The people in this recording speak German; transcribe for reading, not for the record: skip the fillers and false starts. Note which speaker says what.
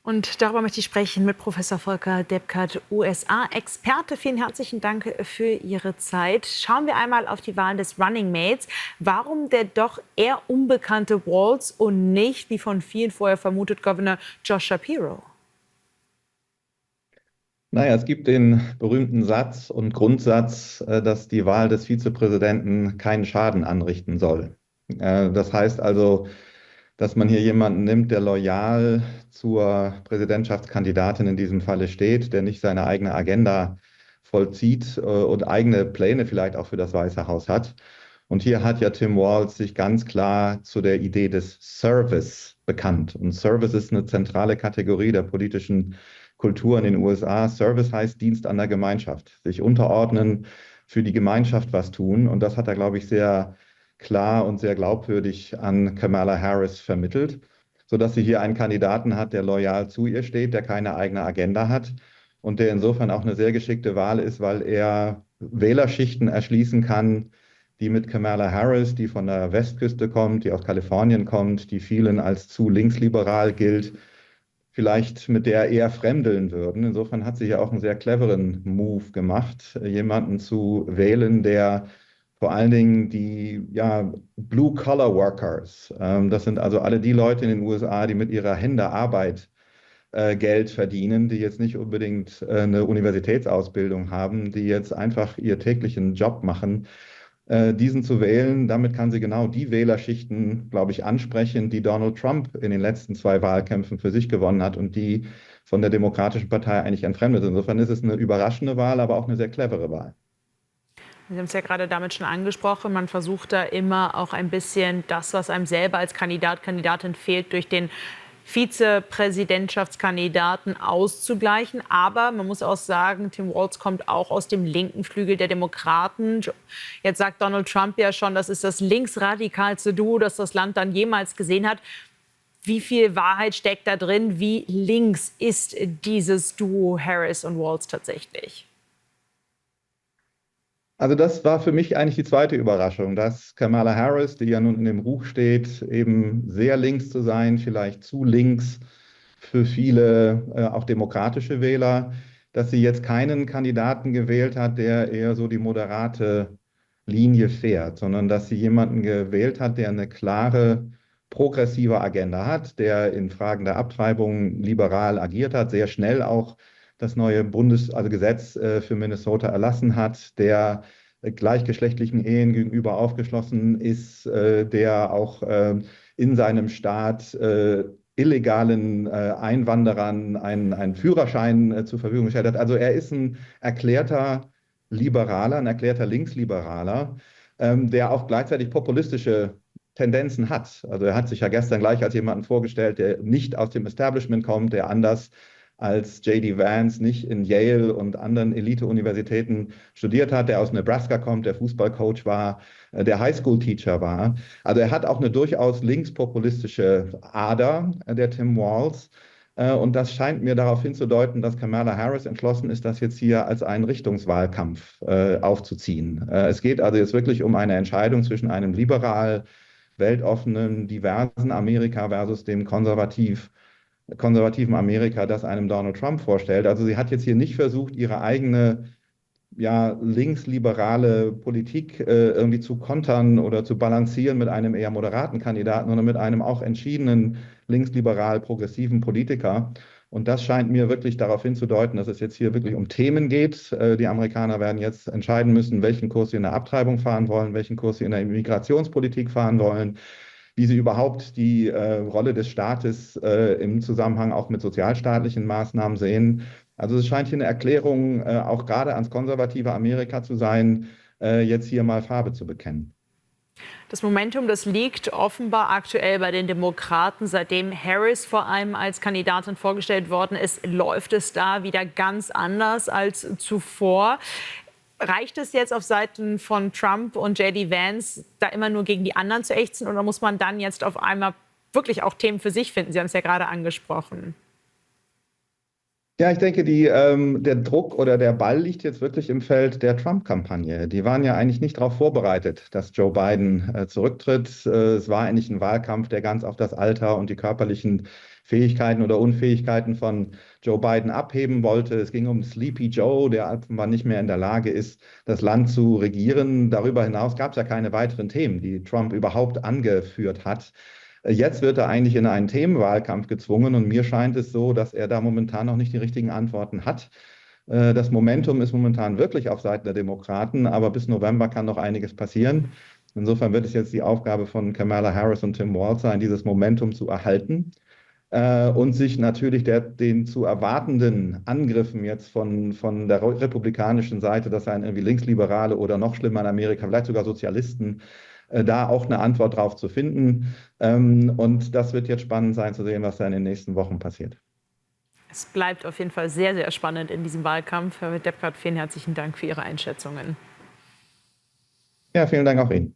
Speaker 1: Und darüber möchte ich sprechen mit Professor Volker Debkert, USA-Experte. Vielen herzlichen Dank für Ihre Zeit. Schauen wir einmal auf die Wahl des Running Mates. Warum der doch eher unbekannte Walz und nicht, wie von vielen vorher vermutet, Governor Josh Shapiro?
Speaker 2: Naja, es gibt den berühmten Satz und Grundsatz, dass die Wahl des Vizepräsidenten keinen Schaden anrichten soll. Das heißt also, dass man hier jemanden nimmt, der loyal zur Präsidentschaftskandidatin in diesem Falle steht, der nicht seine eigene Agenda vollzieht und eigene Pläne vielleicht auch für das Weiße Haus hat. Und hier hat ja Tim Walz sich ganz klar zu der Idee des Service bekannt. Und Service ist eine zentrale Kategorie der politischen Kultur in den USA. Service heißt Dienst an der Gemeinschaft, sich unterordnen, für die Gemeinschaft was tun. Und das hat er, glaube ich, sehr klar und sehr glaubwürdig an Kamala Harris vermittelt, sodass sie hier einen Kandidaten hat, der loyal zu ihr steht, der keine eigene Agenda hat und der insofern auch eine sehr geschickte Wahl ist, weil er Wählerschichten erschließen kann, die mit Kamala Harris, die von der Westküste kommt, die aus Kalifornien kommt, die vielen als zu linksliberal gilt, vielleicht mit der eher fremdeln würden. Insofern hat sie ja auch einen sehr cleveren Move gemacht, jemanden zu wählen, der vor allen Dingen die Blue-Collar-Workers, das sind also alle die Leute in den USA, die mit ihrer Hände Arbeit Geld verdienen, die jetzt nicht unbedingt eine Universitätsausbildung haben, die jetzt einfach ihr täglichen Job machen, diesen zu wählen. Damit kann sie genau die Wählerschichten, glaube ich, ansprechen, die Donald Trump in den letzten 2 Wahlkämpfen für sich gewonnen hat und die von der Demokratischen Partei eigentlich entfremdet sind. Insofern ist es eine überraschende Wahl, aber auch eine sehr clevere Wahl.
Speaker 1: Sie haben es ja gerade damit schon angesprochen. Man versucht da immer auch ein bisschen das, was einem selber als Kandidat, Kandidatin fehlt, durch den Vizepräsidentschaftskandidaten auszugleichen. Aber man muss auch sagen, Tim Walz kommt auch aus dem linken Flügel der Demokraten. Jetzt sagt Donald Trump ja schon, das ist das linksradikalste Duo, das das Land dann jemals gesehen hat. Wie viel Wahrheit steckt da drin? Wie links ist dieses Duo Harris und Walz tatsächlich?
Speaker 2: Also das war für mich eigentlich die zweite Überraschung, dass Kamala Harris, die ja nun in dem Ruf steht, eben sehr links zu sein, vielleicht zu links für viele, auch demokratische Wähler, dass sie jetzt keinen Kandidaten gewählt hat, der eher so die moderate Linie fährt, sondern dass sie jemanden gewählt hat, der eine klare progressive Agenda hat, der in Fragen der Abtreibung liberal agiert hat, sehr schnell auch das neue also Gesetz für Minnesota erlassen hat, der gleichgeschlechtlichen Ehen gegenüber aufgeschlossen ist, der auch in seinem Staat illegalen Einwanderern einen Führerschein zur Verfügung gestellt hat. Also er ist ein erklärter Liberaler, ein erklärter Linksliberaler, der auch gleichzeitig populistische Tendenzen hat. Also er hat sich ja gestern gleich als jemanden vorgestellt, der nicht aus dem Establishment kommt, der anders als J.D. Vance nicht in Yale und anderen Elite-Universitäten studiert hat, der aus Nebraska kommt, der Fußballcoach war, der Highschool-Teacher war. Also er hat auch eine durchaus linkspopulistische Ader, der Tim Walz. Und das scheint mir darauf hinzudeuten, dass Kamala Harris entschlossen ist, das jetzt hier als einen Richtungswahlkampf aufzuziehen. Es geht also jetzt wirklich um eine Entscheidung zwischen einem liberal, weltoffenen, diversen Amerika versus dem konservativen Amerika, das einem Donald Trump vorstellt. Also sie hat jetzt hier nicht versucht, ihre eigene linksliberale Politik irgendwie zu kontern oder zu balancieren mit einem eher moderaten Kandidaten, sondern mit einem auch entschiedenen linksliberal-progressiven Politiker. Und das scheint mir wirklich darauf hinzudeuten, dass es jetzt hier wirklich um Themen geht. Die Amerikaner werden jetzt entscheiden müssen, welchen Kurs sie in der Abtreibung fahren wollen, welchen Kurs sie in der Immigrationspolitik fahren wollen, wie sie überhaupt die Rolle des Staates im Zusammenhang auch mit sozialstaatlichen Maßnahmen sehen. Also es scheint hier eine Erklärung auch gerade ans konservative Amerika zu sein, jetzt hier mal Farbe zu bekennen.
Speaker 1: Das Momentum, das liegt offenbar aktuell bei den Demokraten. Seitdem Harris vor allem als Kandidatin vorgestellt worden ist, läuft es da wieder ganz anders als zuvor. Reicht es jetzt auf Seiten von Trump und J.D. Vance, da immer nur gegen die anderen zu ächzen, oder muss man dann jetzt auf einmal wirklich auch Themen für sich finden? Sie haben es ja gerade angesprochen.
Speaker 2: Ja, ich denke, der Druck oder der Ball liegt jetzt wirklich im Feld der Trump-Kampagne. Die waren ja eigentlich nicht darauf vorbereitet, dass Joe Biden zurücktritt. Es war eigentlich ein Wahlkampf, der ganz auf das Alter und die körperlichen Fähigkeiten oder Unfähigkeiten von Joe Biden abheben wollte. Es ging um Sleepy Joe, der offenbar nicht mehr in der Lage ist, das Land zu regieren. Darüber hinaus gab es ja keine weiteren Themen, die Trump überhaupt angeführt hat. Jetzt wird er eigentlich in einen Themenwahlkampf gezwungen und mir scheint es so, dass er da momentan noch nicht die richtigen Antworten hat. Das Momentum ist momentan wirklich auf Seiten der Demokraten, aber bis November kann noch einiges passieren. Insofern wird es jetzt die Aufgabe von Kamala Harris und Tim Walz sein, dieses Momentum zu erhalten und sich natürlich den zu erwartenden Angriffen jetzt von der republikanischen Seite, das seien irgendwie Linksliberale oder noch schlimmer in Amerika, vielleicht sogar Sozialisten, da auch eine Antwort drauf zu finden. Und das wird jetzt spannend sein zu sehen, was da in den nächsten Wochen passiert.
Speaker 1: Es bleibt auf jeden Fall sehr, sehr spannend in diesem Wahlkampf. Herr Deppgard, vielen herzlichen Dank für Ihre Einschätzungen.
Speaker 2: Ja, vielen Dank auch Ihnen.